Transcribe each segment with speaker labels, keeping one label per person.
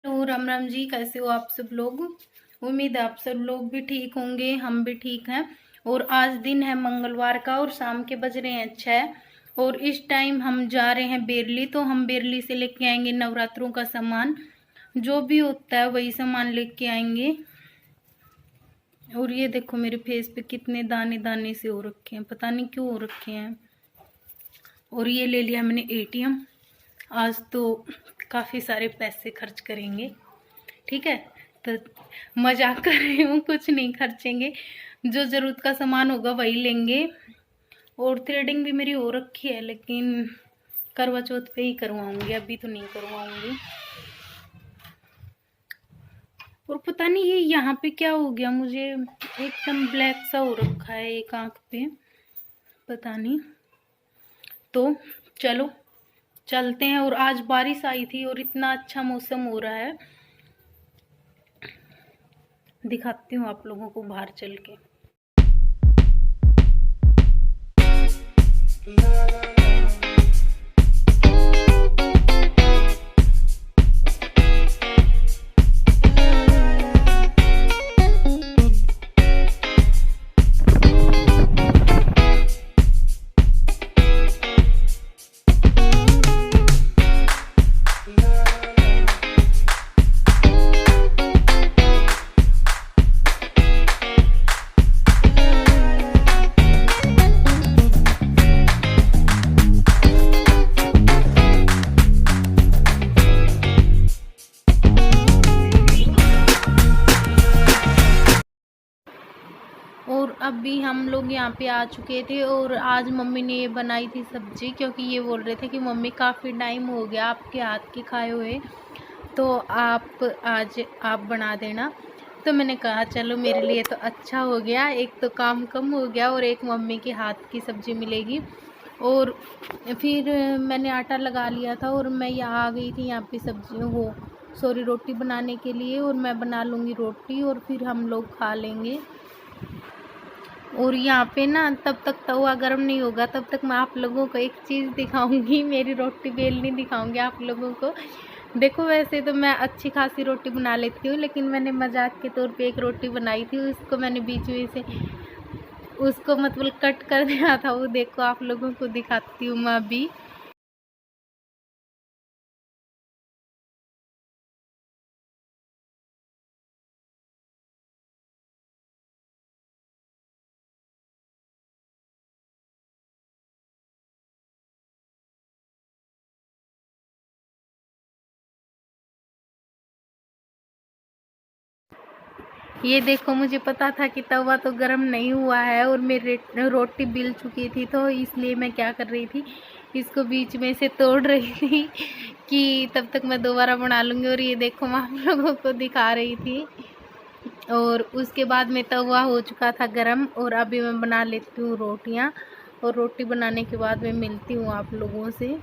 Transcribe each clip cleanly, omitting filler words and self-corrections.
Speaker 1: तो राम राम जी, कैसे हो आप सब लोग। उम्मीद है आप सब लोग भी ठीक होंगे, हम भी ठीक हैं। और आज दिन है मंगलवार का और शाम के बज रहे हैं 6 और इस टाइम हम जा रहे हैं बेरली। तो हम बेरली से लेके आएंगे नवरात्रों का सामान, जो भी होता है वही सामान लेके आएंगे। और ये देखो मेरे फेस पे कितने दाने दाने से हो रखे हैं, पता नहीं क्यों हो रखे हैं। और ये ले लिया मैंने एटीएम, आज तो काफ़ी सारे पैसे खर्च करेंगे। ठीक है, तो मजाक कर रही हूँ, कुछ नहीं खर्चेंगे, जो ज़रूरत का सामान होगा वही लेंगे। और थ्रेडिंग भी मेरी हो रखी है, लेकिन करवा चौथ पे ही करवाऊंगी, अभी तो नहीं करवाऊंगी। और पता नहीं ये यहाँ पे क्या हो गया, मुझे एकदम ब्लैक सा हो रखा है एक आँख पे, पता नहीं। तो चलो चलते हैं। और आज बारिश आई थी और इतना अच्छा मौसम हो रहा है, दिखाती हूँ आप लोगों को बाहर चल के। और अभी हम लोग यहाँ पे आ चुके थे और आज मम्मी ने ये बनाई थी सब्जी, क्योंकि ये बोल रहे थे कि मम्मी काफ़ी टाइम हो गया आपके हाथ की खाए हुए, तो आप आज आप बना देना। तो मैंने कहा चलो मेरे लिए तो अच्छा हो गया, एक तो काम कम हो गया और एक मम्मी के हाथ की सब्ज़ी मिलेगी। और फिर मैंने आटा लगा लिया था और मैं यहाँ आ गई थी यहाँ पे सब्जी रोटी बनाने के लिए। और मैं बना लूँगी रोटी और फिर हम लोग खा लेंगे। और यहाँ पे ना तब तक तवा गर्म नहीं होगा, तब तक मैं आप लोगों को एक चीज़ दिखाऊंगी, मेरी रोटी बेलनी दिखाऊंगी आप लोगों को। देखो वैसे तो मैं अच्छी खासी रोटी बना लेती हूँ, लेकिन मैंने मजाक के तौर पे एक रोटी बनाई थी, उसको मैंने बीच में से उसको मतलब कट कर दिया था। वो देखो आप लोगों को दिखाती हूँ मैं अभी। ये देखो, मुझे पता था कि तवा तो गर्म नहीं हुआ है और मेरी रोटी बिल चुकी थी, तो इसलिए मैं क्या कर रही थी, इसको बीच में से तोड़ रही थी कि तब तक मैं दोबारा बना लूँगी। और ये देखो मैं आप लोगों को दिखा रही थी। और उसके बाद में तवा हो चुका था गरम और अभी मैं बना लेती हूँ रोटियाँ। और रोटी बनाने के बाद मैं मिलती हूँ आप लोगों से।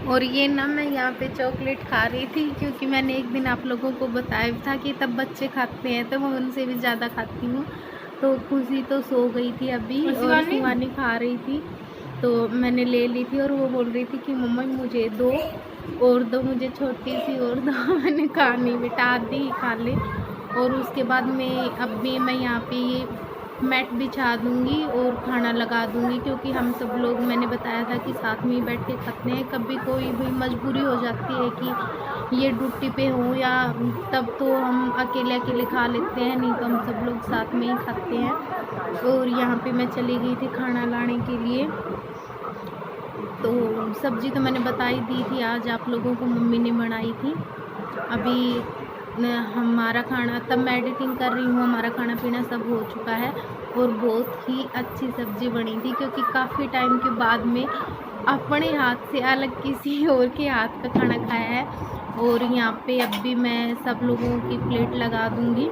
Speaker 1: और ये ना मैं यहाँ पे चॉकलेट खा रही थी, क्योंकि मैंने एक दिन आप लोगों को बताया था कि तब बच्चे खाते हैं तो मैं उनसे भी ज़्यादा खाती हूँ। तो खुशी तो सो गई थी अभी और शिवानी खा रही थी, तो मैंने ले ली थी और वो बोल रही थी कि मम्मा मुझे दो और दो, मुझे छोटी सी और दो। मैंने कहा नहीं बेटा, आधी खा ले। और उसके बाद में अब भी मैं यहाँ पे ये मैट बिछा दूँगी और खाना लगा दूँगी, क्योंकि हम सब लोग, मैंने बताया था कि साथ में ही बैठ के खाते हैं। कभी कोई भी मजबूरी हो जाती है कि ये ड्यूटी पे हो या तब तो हम अकेले अकेले खा लेते हैं, नहीं तो हम सब लोग साथ में ही खाते हैं। और यहाँ पे मैं चली गई थी खाना लाने के लिए। तो सब्ज़ी तो मैंने बता ही दी थी आज आप लोगों को, मम्मी ने बनाई थी। अभी हमारा खाना, तब मैं एडिटिंग कर रही हूँ, हमारा खाना पीना सब हो चुका है और बहुत ही अच्छी सब्ज़ी बनी थी, क्योंकि काफ़ी टाइम के बाद में अपने हाथ से अलग किसी और के हाथ का खाना खाया है। और यहाँ पे अब भी मैं सब लोगों की प्लेट लगा दूँगी।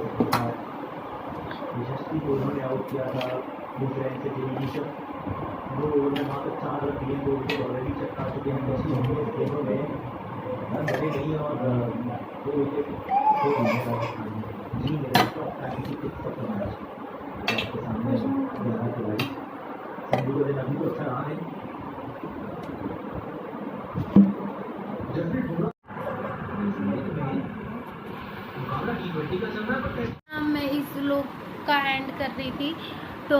Speaker 1: मैं इस लोग का एंड कर रही थी, तो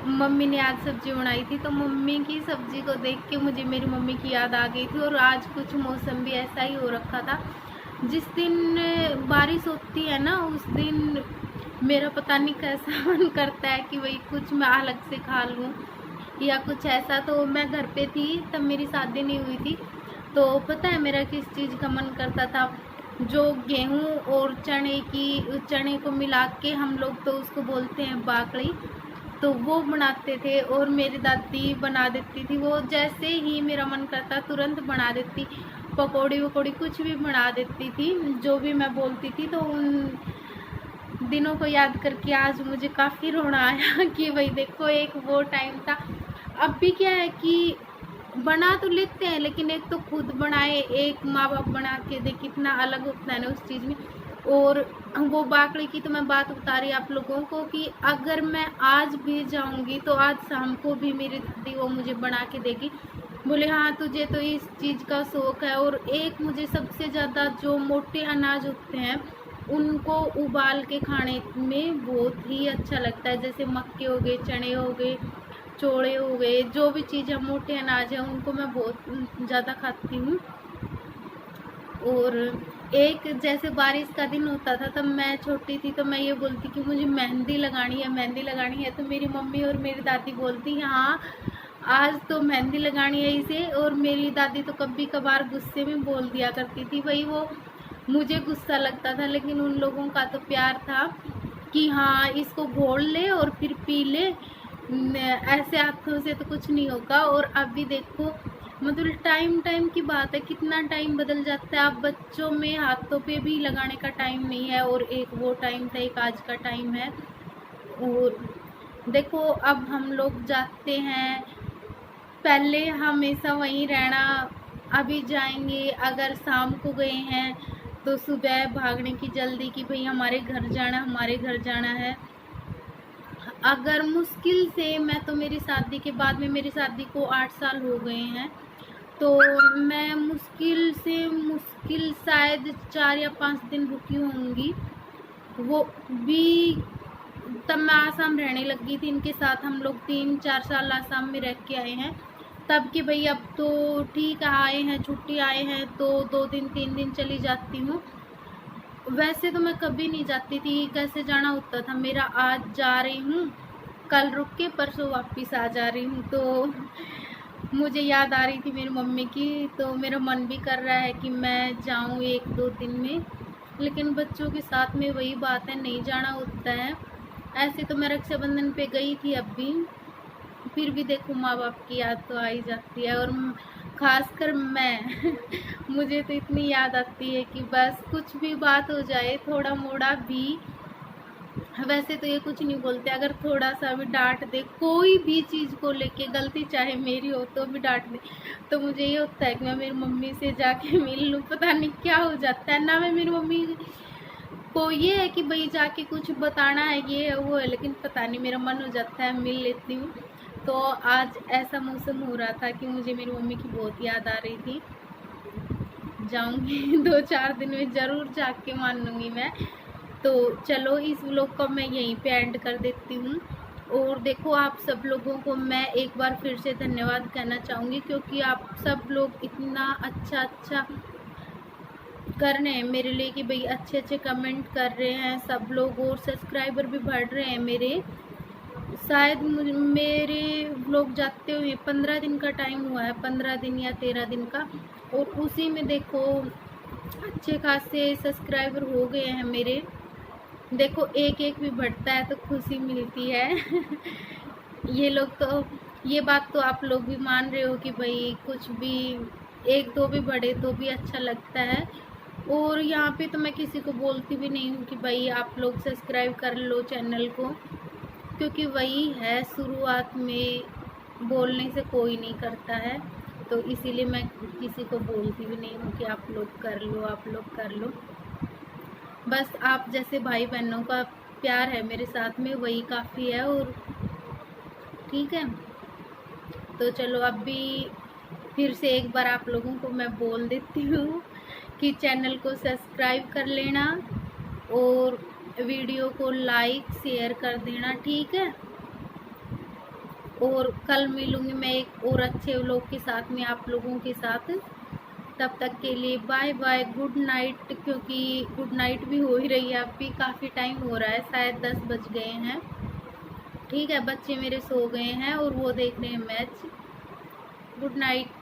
Speaker 1: मम्मी ने आज सब्ज़ी बनाई थी, तो मम्मी की सब्ज़ी को देख के मुझे मेरी मम्मी की याद आ गई थी। और आज कुछ मौसम भी ऐसा ही हो रखा था, जिस दिन बारिश होती है ना उस दिन मेरा पता नहीं कैसा मन करता है कि वही कुछ मैं अलग से खा लूँ या कुछ ऐसा। तो मैं घर पे थी तब, मेरी शादी नहीं हुई थी, तो पता है मेरा किस चीज़ का मन करता था, जो गेहूँ और चने को मिला के हम लोग तो उसको बोलते हैं बाकड़ी, तो वो बनाते थे और मेरी दादी बना देती थी। वो जैसे ही मेरा मन करता तुरंत बना देती, पकौड़ी वकौड़ी कुछ भी बना देती थी, जो भी मैं बोलती थी। तो उन दिनों को याद करके आज मुझे काफ़ी रोना आया कि भाई देखो, एक वो टाइम था। अब भी क्या है कि बना तो लेते हैं, लेकिन एक तो खुद बनाए, एक माँ बाप बना के दे, कितना अलग होता है ना उस चीज़ में। और वो बाकड़ी की तो मैं बात बता रही आप लोगों को कि अगर मैं आज भी जाऊंगी तो आज शाम को भी मेरी दादी वो मुझे बना के देगी, बोले हाँ तुझे तो इस चीज़ का शौक़ है। और एक मुझे सबसे ज़्यादा जो मोटे अनाज होते हैं उनको उबाल के खाने में बहुत ही अच्छा लगता है, जैसे मक्के हो गए, चने हो गए, चौड़े हो गए, जो भी चीज़ें मोटे अनाज हैं उनको मैं बहुत ज़्यादा खाती हूँ। और एक जैसे बारिश का दिन होता था, तब मैं छोटी थी तो मैं ये बोलती कि मुझे मेहंदी लगानी है, मेहंदी लगानी है। तो मेरी मम्मी और मेरी दादी बोलती हाँ आज तो मेहंदी लगानी है इसे। और मेरी दादी तो कभी कभार गुस्से में बोल दिया करती थी, भाई वो मुझे गुस्सा लगता था, लेकिन उन लोगों का तो प्यार था कि हाँ इसको घोल ले और फिर पी ले, ऐसे हाथों से तो कुछ नहीं होगा। और अभी देखो, मतलब टाइम की बात है, कितना टाइम बदल जाता है। अब बच्चों में हाथों पे भी लगाने का टाइम नहीं है, और एक वो टाइम था, एक आज का टाइम है। और देखो अब हम लोग जाते हैं, पहले हमेशा वहीं रहना, अभी जाएंगे, अगर शाम को गए हैं तो सुबह भागने की जल्दी कि भाई हमारे घर जाना, हमारे घर जाना है। अगर मुश्किल से, मैं तो मेरी शादी के बाद में, मेरी शादी को 8 साल हो गए हैं, तो मैं मुश्किल से मुश्किल शायद 4 या 5 दिन रुकी होंगी। वो भी तब मैं आसाम रहने लगी थी इनके साथ, हम लोग 3-4 साल आसाम में रह के आए हैं। तब कि भाई अब तो ठीक आए हैं, छुट्टी आए हैं तो 2 दिन 3 दिन चली जाती हूँ। वैसे तो मैं कभी नहीं जाती थी, कैसे जाना होता था मेरा, आज जा रही हूँ, कल रुक के परसों वापस आ जा रही हूँ। तो मुझे याद आ रही थी मेरी मम्मी की, तो मेरा मन भी कर रहा है कि मैं जाऊँ 1-2 दिन में, लेकिन बच्चों के साथ में वही बात है, नहीं जाना होता है। ऐसे तो मैं रक्षाबंधन पे गई थी अब भी, फिर भी देखो माँ बाप की याद तो आ ही जाती है। और खासकर मैं मुझे तो इतनी याद आती है कि बस कुछ भी बात हो जाए, थोड़ा मोड़ा भी, वैसे तो ये कुछ नहीं बोलते, अगर थोड़ा सा भी डांट दे कोई भी चीज़ को लेके, गलती चाहे मेरी हो तो भी डांट दे, तो मुझे ये होता है कि मैं मेरी मम्मी से जाके मिल लूँ। पता नहीं क्या हो जाता है ना, मैं मेरी मम्मी को ये है कि भाई जाके कुछ बताना है, ये है वो है, लेकिन पता नहीं मेरा मन हो जाता है मिल लेती हूँ। तो आज ऐसा मौसम हो रहा था कि मुझे मेरी मम्मी की बहुत याद आ रही थी। जाऊंगी 2-4 दिन में ज़रूर जाके मान लूँगी मैं। तो चलो इस व्लॉग को मैं यहीं पे एंड कर देती हूँ। और देखो आप सब लोगों को मैं एक बार फिर से धन्यवाद कहना चाहूँगी, क्योंकि आप सब लोग इतना अच्छा अच्छा कर रहे हैं मेरे लिए कि भाई अच्छे अच्छे कमेंट कर रहे हैं सब लोग, और सब्सक्राइबर भी बढ़ रहे हैं मेरे। शायद मेरे व्लॉग जाते हुए 15 दिन का टाइम हुआ है, 15 दिन या 13 दिन का, और उसी में देखो अच्छे खासे सब्सक्राइबर हो गए हैं मेरे। देखो एक एक भी बढ़ता है तो खुशी मिलती है। ये लोग तो, ये बात तो आप लोग भी मान रहे हो कि भाई कुछ भी एक दो भी बढ़े तो भी अच्छा लगता है। और यहाँ पे तो मैं किसी को बोलती भी नहीं हूँ कि भाई आप लोग सब्सक्राइब कर लो चैनल को, क्योंकि वही है शुरुआत में बोलने से कोई नहीं करता है, तो इसीलिए मैं किसी को बोलती भी नहीं हूँ कि आप लोग कर लो, आप लोग कर लो। बस आप जैसे भाई बहनों का प्यार है मेरे साथ में, वही काफ़ी है। और ठीक है, तो चलो अभी फिर से एक बार आप लोगों को मैं बोल देती हूँ कि चैनल को सब्सक्राइब कर लेना और वीडियो को लाइक शेयर कर देना, ठीक है। और कल मिलूँगी मैं एक और अच्छे व्लॉग के साथ में आप लोगों के साथ। तब तक के लिए बाय बाय, गुड नाइट, क्योंकि गुड नाइट भी हो ही रही है, अब भी काफ़ी टाइम हो रहा है, शायद 10 बज गए हैं। ठीक है, बच्चे मेरे सो गए हैं और वो देख रहे हैं मैच। Good night.